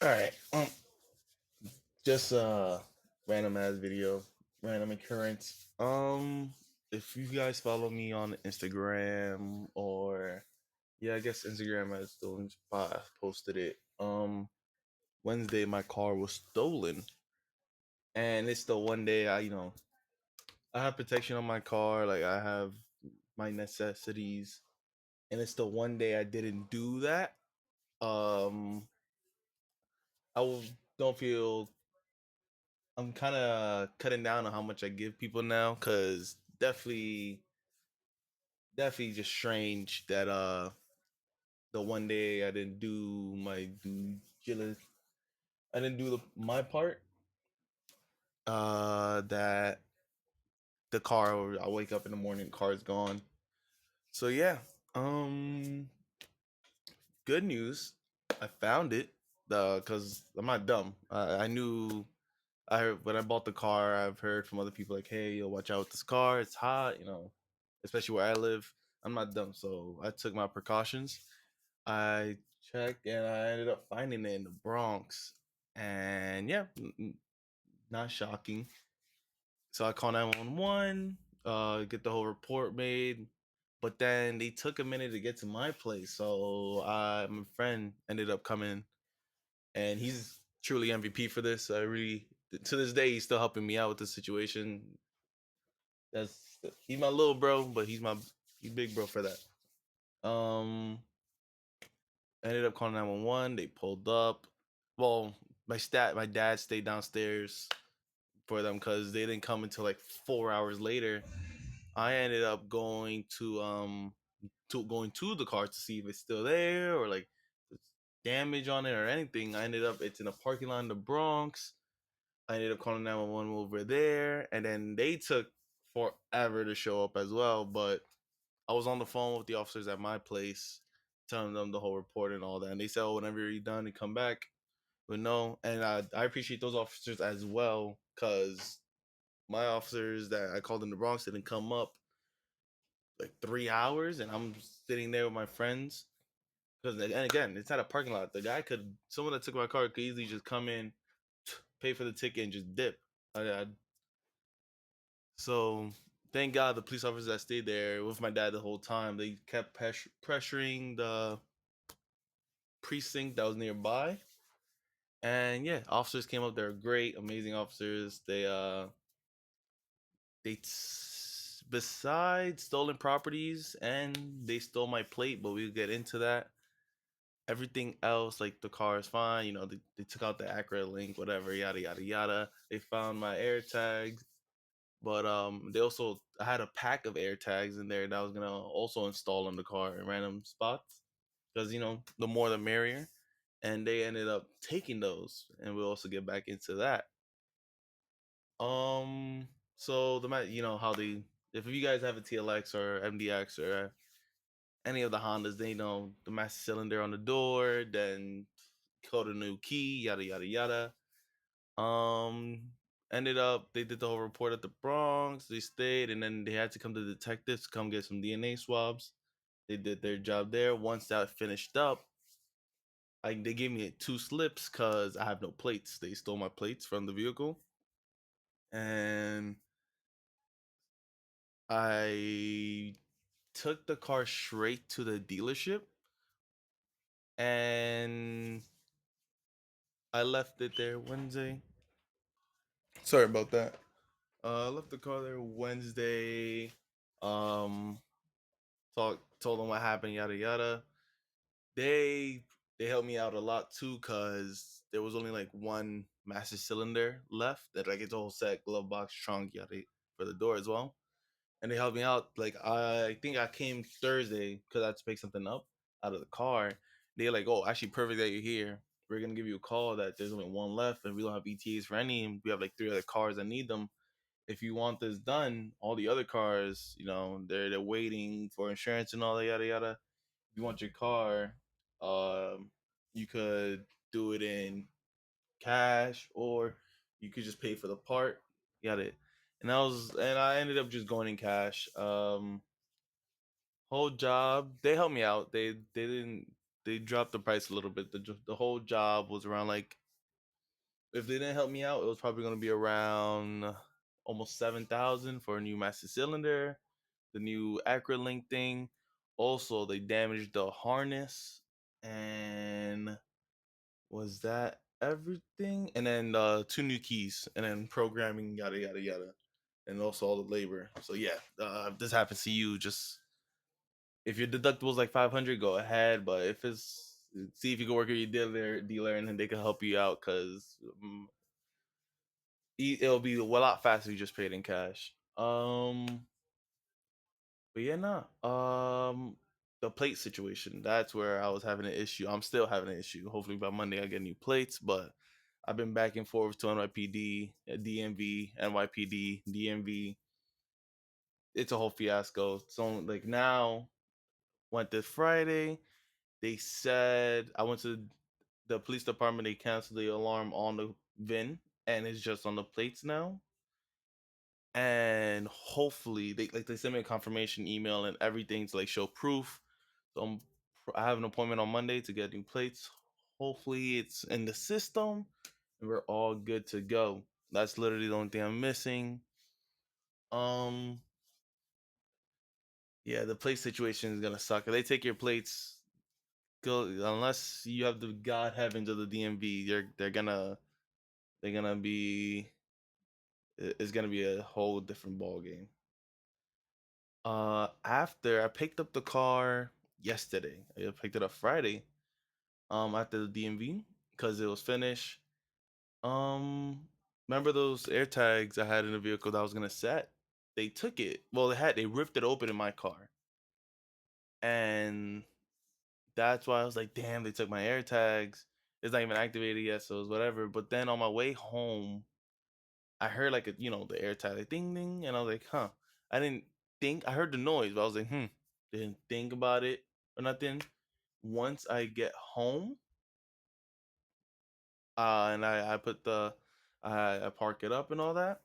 All right. Just random ass video, random occurrence. If you guys follow me on Instagram or yeah, I guess Instagram has still posted it. Wednesday my car was stolen, and it's the one day I have protection on my car, like I have my necessities, and it's the one day I didn't do that. Um, don't feel I'm kind of cutting down on how much I give people now, because definitely just strange that the one day I didn't do my due diligence, I didn't do my part. That the car, I wake up in the morning, car's gone. So yeah, um, good news, I found it. Cause I'm not dumb. I knew I heard when I bought the car, I've heard from other people like, "Hey, yo, watch out with this car. It's hot, especially where I live." I'm not dumb, so I took my precautions. I checked, and I ended up finding it in the Bronx, and yeah, not shocking. So I called 911, get the whole report made, but then they took a minute to get to my place. So my friend ended up coming, and he's truly MVP for this. I really, to this day, he's still helping me out with the situation. That's He's my little bro, but he's big bro for that. I ended up calling 911. They pulled up. Well, my dad stayed downstairs for them because they didn't come until like 4 hours later. I ended up going to the car to see if it's still there or like there's damage on it or anything. It's in a parking lot in the Bronx. I ended up calling 911 over there, and then they took forever to show up as well. But I was on the phone with the officers at my place, telling them the whole report and all that. And they said, "Oh, whenever you're done, you come back." But no, and I appreciate those officers as well, because my officers that I called in the Bronx didn't come up like 3 hours, and I'm sitting there with my friends. Because and again, it's not a parking lot. Someone that took my car could easily just come in, pay for the ticket, and just dip. So thank God the police officers that stayed there with my dad the whole time, they kept pressuring the precinct that was nearby. And yeah, officers came up. They're great, amazing officers. Besides stolen properties, and they stole my plate, but we'll get into that. Everything else, like the car is fine. They took out the Acura link, whatever, yada yada yada. They found my air tags. But they also I had a pack of air tags in there that I was gonna also install on the car in random spots, because the more the merrier. And they ended up taking those, and we'll also get back into that. So how they if you guys have a TLX or MDX or any of the Hondas, they know the master cylinder on the door, then code a new key, yada yada yada. Um, Ended up they did the whole report at the Bronx. They stayed, and then they had to come to the detectives to come get some DNA swabs. They did their job there. Once that finished up, they gave me two slips because I have no plates. They stole my plates from the vehicle, and I took the car straight to the dealership, and I left it there Wednesday. Sorry about that. I left the car there Wednesday. Um, told them what happened, yada yada. They they helped me out a lot too, cause there was only like one master cylinder left. That like it's a whole set, glove box, trunk, yada, for the door as well. And they helped me out. Like I think I came Thursday because I had to pick something up out of the car. They're like, "Oh, actually, perfect that you're here. We're gonna give you a call that there's only one left, and we don't have ETAs for any. And we have like three other cars that need them. If you want this done, all the other cars, they're waiting for insurance and all that yada yada. If you want your car, you could do it in cash, or you could just pay for the part. Got it. And I ended up just going in cash. Whole job, they helped me out. They didn't. they dropped the price a little bit. The whole job was around like, if they didn't help me out, it was probably gonna be around almost 7,000 for a new master cylinder, the new acrylink thing. Also, they damaged the harness, and was that everything? And then two new keys, and then programming, yada yada yada, and also all the labor. So yeah, if this happens to you, just if your deductible is like 500, go ahead. But if it's, see if you can work with your dealer, and then they can help you out, because it'll be a lot faster if you just pay it in cash. But yeah, nah. The plate situation. That's where I was having an issue. I'm still having an issue. Hopefully by Monday I get new plates. But I've been back and forth to NYPD, DMV, NYPD, DMV. It's a whole fiasco. So like now, went this Friday. They said I went to the police department. They canceled the alarm on the VIN, and it's just on the plates now. And hopefully they send me a confirmation email and everything to like show proof. So I have an appointment on Monday to get new plates. Hopefully it's in the system and we're all good to go. That's literally the only thing I'm missing. Um, yeah, the plate situation is gonna suck. If they take your plates, go unless you have the God heavens of the DMV, they're gonna be it's gonna be a whole different ball game. After I picked up the car yesterday, I picked it up Friday. After the DMV because it was finished. Um, Remember those air tags I had in the vehicle that I was gonna set? They took it. Well, they ripped it open in my car, and that's why I was like, damn, they took my air tags. It's not even activated yet, so it's whatever. But then on my way home, I heard like the air tag like ding ding, and I was like, huh. I didn't think I heard the noise, but I was like, didn't think about it or nothing. Once I get home, and I put I park it up and all that,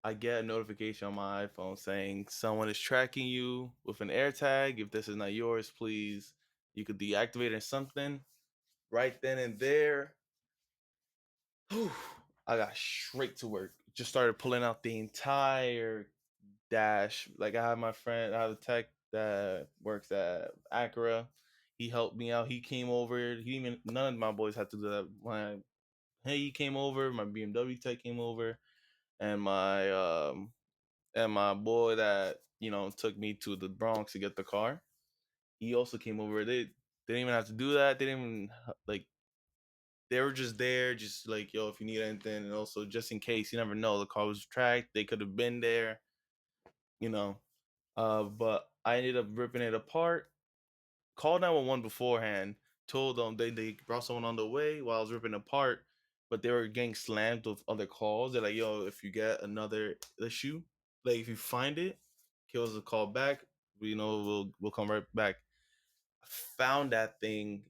I get a notification on my iPhone saying someone is tracking you with an air tag. If this is not yours, please, you could deactivate it or something. Right then and there, I got straight to work. Just started pulling out the entire dash. Like I have a tech that works at Acura. He helped me out. He came over. He even None of my boys had to do that. He came over. My BMW tech came over, and my boy that took me to the Bronx to get the car. He also came over. They didn't even have to do that. They didn't even like. They were just there, just like, yo, if you need anything, and also just in case, you never know, the car was tracked. They could have been there, you know. But I ended up ripping it apart. Called 911 beforehand. Told them they brought someone on the way while I was ripping it apart, but they were getting slammed with other calls. They're like, yo, if you get another issue, like if you find it, give us a call back. We'll come right back. I found that thing.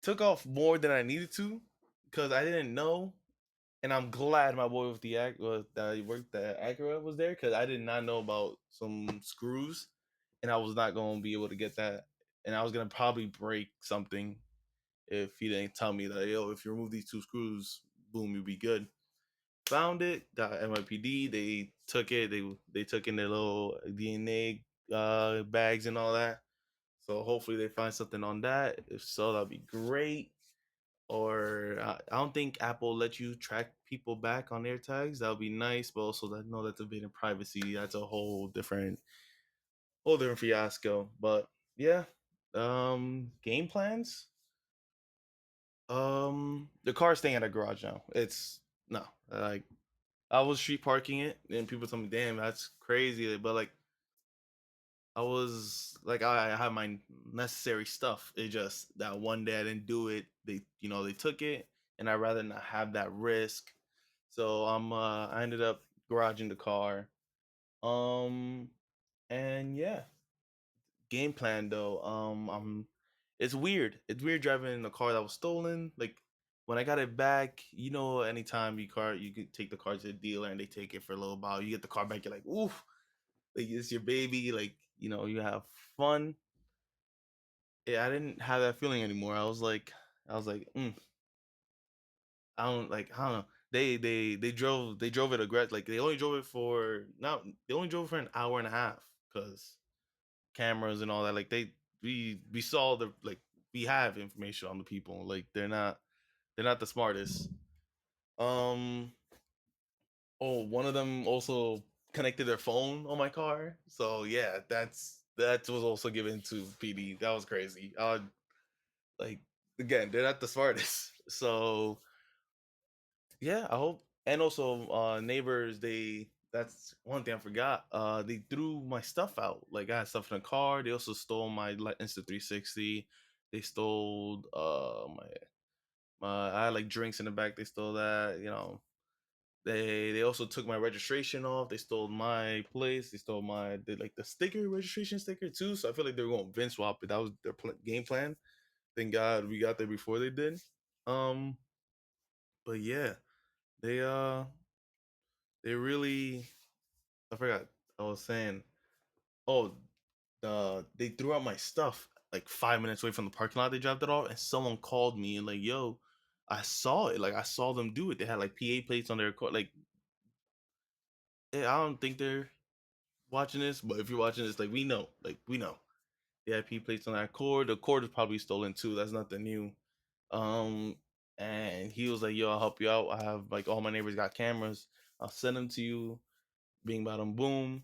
Took off more than I needed to because I didn't know, and I'm glad my boy with the act that he worked at Acura was there because I did not know about some screws, and I was not going to be able to get that, and I was gonna probably break something if he didn't tell me that, yo, if you remove these two screws, boom, you'll be good. Found it, got NYPD. They took it. They took in their little DNA bags and all that. So hopefully they find something on that. If so, that'd be great. Or I don't think Apple let you track people back on their tags. That would be nice, but also that no, that's invading privacy. That's a whole different fiasco. But yeah, game plans. The car's staying at a garage now. It's no, like I was street parking it, and people told me, "Damn, that's crazy." But like I was like, I have my necessary stuff. It just that one day I didn't do it. They took it, and I'd rather not have that risk. So I ended up garaging the car. Um, and yeah, game plan though. It's weird. It's weird driving in a car that was stolen. Like when I got it back, anytime you could take the car to the dealer and they take it for a little while, you get the car back, you're like, oof, like it's your baby. Like you have fun. I didn't have that feeling anymore. I was like, I don't know. They drove it aggressive. Like they only drove it for not they only drove it for an hour and a half because cameras and all that. Like we saw the like we have information on the people. Like they're not the smartest. Um. Oh, one of them also connected their phone on my car. So yeah, that was also given to PD. That was crazy. Like again, they're not the smartest. So yeah, I hope. And also, neighbors, that's one thing I forgot. They threw my stuff out. Like I had stuff in the car. They also stole my Insta 360. They stole my I had like drinks in the back. They stole that. They also took my registration off. They stole my place. They stole like the sticker registration sticker too. So I feel like they were going to VIN swap it. That was their game plan. Thank God we got there before they did. Um, but yeah, they they really I forgot. I was saying, oh, they threw out my stuff like 5 minutes away from the parking lot. They dropped it off, and someone called me and like, yo, I saw it. Like I saw them do it. They had like PA plates on their car. Like I don't think they're watching this, but if you're watching this, like we know. They had P plates on that cord. The cord is probably stolen too. That's nothing new. Um, and he was like, "Yo, I'll help you out. I have like all my neighbors got cameras. I'll send them to you." Bing, bada, boom.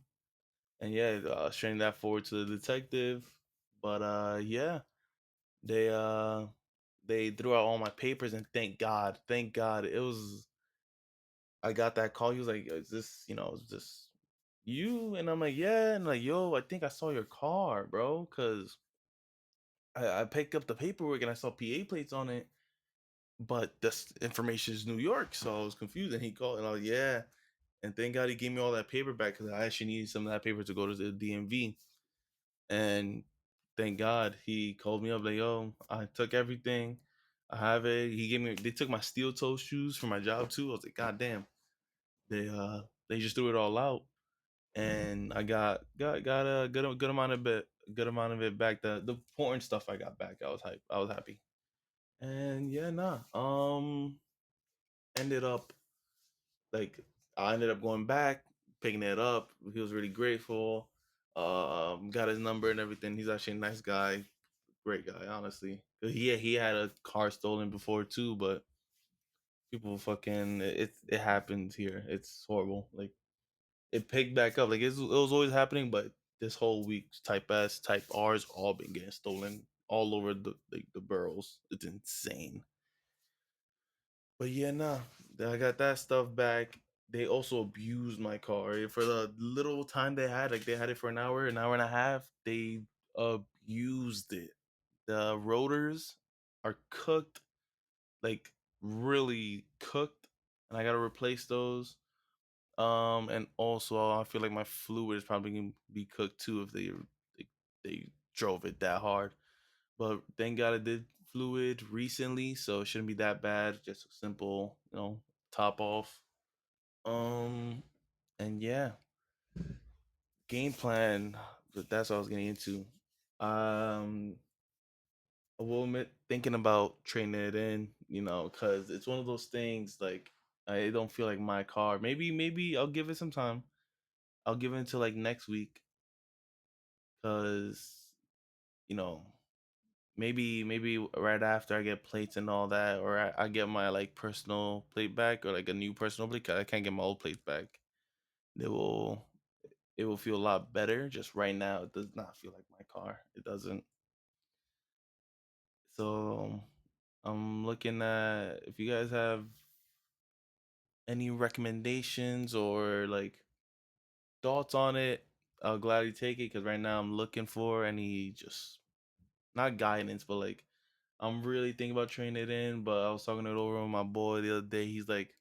And yeah, sharing that forward to the detective. But yeah, they uh they threw out all my papers, and thank God, it was. I got that call. He was like, "Is this is this you?" And I'm like, "Yeah." And like, "Yo, I think I saw your car, bro, because I picked up the paperwork and I saw PA plates on it, but this information is New York, so I was confused." And he called, and I was, "Yeah." And thank God he gave me all that paper back because I actually needed some of that paper to go to the DMV. And thank God he called me up like, "Yo, I took everything. I have it." They took my steel toe shoes for my job too. I was like, "God damn." They just threw it all out. And I got a good amount of it back. The important stuff I got back. I was hype. I was happy. And yeah, nah. Ended up like I ended up going back, picking it up. He was really grateful. Got his number and everything. He's actually a nice guy, great guy, honestly. He had a car stolen before too, but people fucking it happens here. It's horrible. Like it picked back up. Like it was always happening, but this whole week, Type S, Type R's all been getting stolen all over the boroughs. It's insane. But yeah, nah, I got that stuff back. They also abused my car for the little time they had. Like they had it for an hour and a half. They abused it. The rotors are cooked, like really cooked, and I gotta replace those. And also I feel like my fluid is probably gonna be cooked too if they drove it that hard. But thank God I did fluid recently, so it shouldn't be that bad. Just a simple, top off. Um, and yeah, game plan. But that's what I was getting into. Um, I will admit, thinking about trading it in, because it's one of those things like I don't feel like my car. Maybe I'll give it some time. I'll give it until like next week, because you know maybe right after I get plates and all that, or I get my like personal plate back, or like a new personal plate. 'Cause I can't get my old plates back. It will it will feel a lot better. Just right now, it does not feel like my car. It doesn't. So I'm looking at if you guys have any recommendations or like thoughts on it. I'll gladly take it because right now I'm looking for any just not guidance, but like I'm really thinking about trading it in. But I was talking it over with my boy the other day. He's like,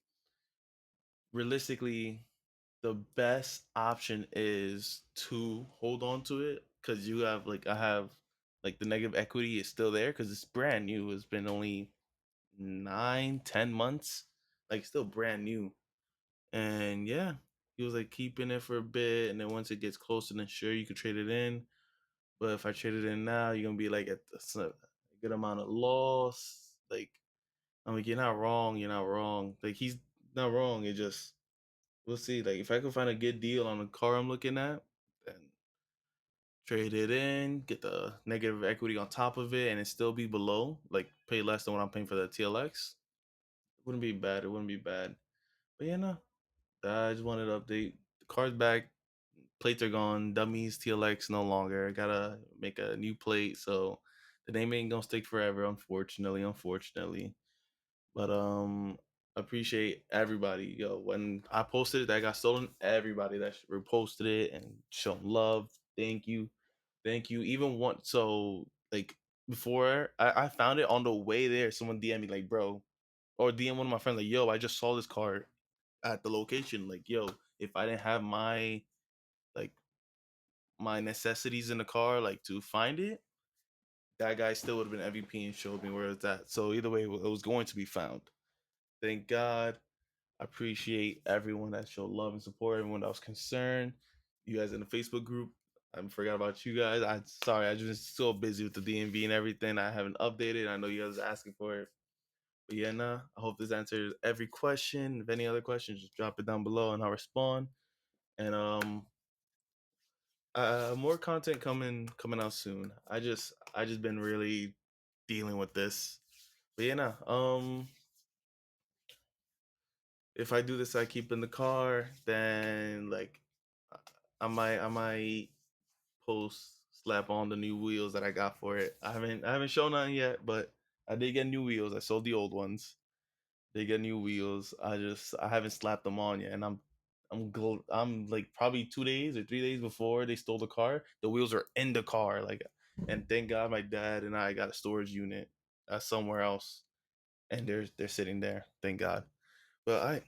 realistically, the best option is to hold on to it because you have like I have like the negative equity is still there because it's brand new. It's been only 9, 10 months, like still brand new. And yeah, he was like keeping it for a bit, and then once it gets closer, then sure you could trade it in. But if I trade it in now, you're gonna be like at a good amount of loss. Like I'm like, you're not wrong. You're not wrong. Like he's not wrong. It just we'll see. Like if I could find a good deal on the car I'm looking at, then trade it in, get the negative equity on top of it, and it still be below, like pay less than what I'm paying for the TLX. It wouldn't be bad. It wouldn't be bad. But yeah, no. I just wanted to update. The car's back. Plates are gone. Dummies TLX no longer. Gotta make a new plate. So the name ain't gonna stick forever, unfortunately. Unfortunately. But appreciate everybody. Yo, when I posted it that got stolen, everybody that reposted it and shown love. Thank you. Thank you. Even once so like before I found it on the way there, someone DM me like, bro, or DM one of my friends like, yo, I just saw this car at the location. Like, yo, if I didn't have like my necessities in the car, like to find it, that guy still would have been MVP and showed me where it's at. So either way, it was going to be found. Thank God. I appreciate everyone that showed love and support, everyone that was concerned. You guys in the Facebook group. I forgot about you guys. I sorry, I just so busy with the DMV and everything. I haven't updated. I know you guys are asking for it. But yeah, nah. I hope this answers every question. If any other questions, just drop it down below and I'll respond. And more content coming out soon. I just been really dealing with this. But yeah, nah. If I do this, I keep in the car, then like I might post slap on the new wheels that I got for it. I haven't shown nothing yet, but I did get new wheels. I sold the old ones. They get new wheels. I haven't slapped them on yet, and I'm like probably 2 days or 3 days before they stole the car. The wheels are in the car, like, and thank God my dad and I got a storage unit somewhere else, and they're sitting there. Thank God. But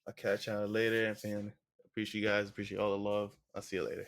I'll catch y'all later, and appreciate you guys. Appreciate all the love. I'll see you later.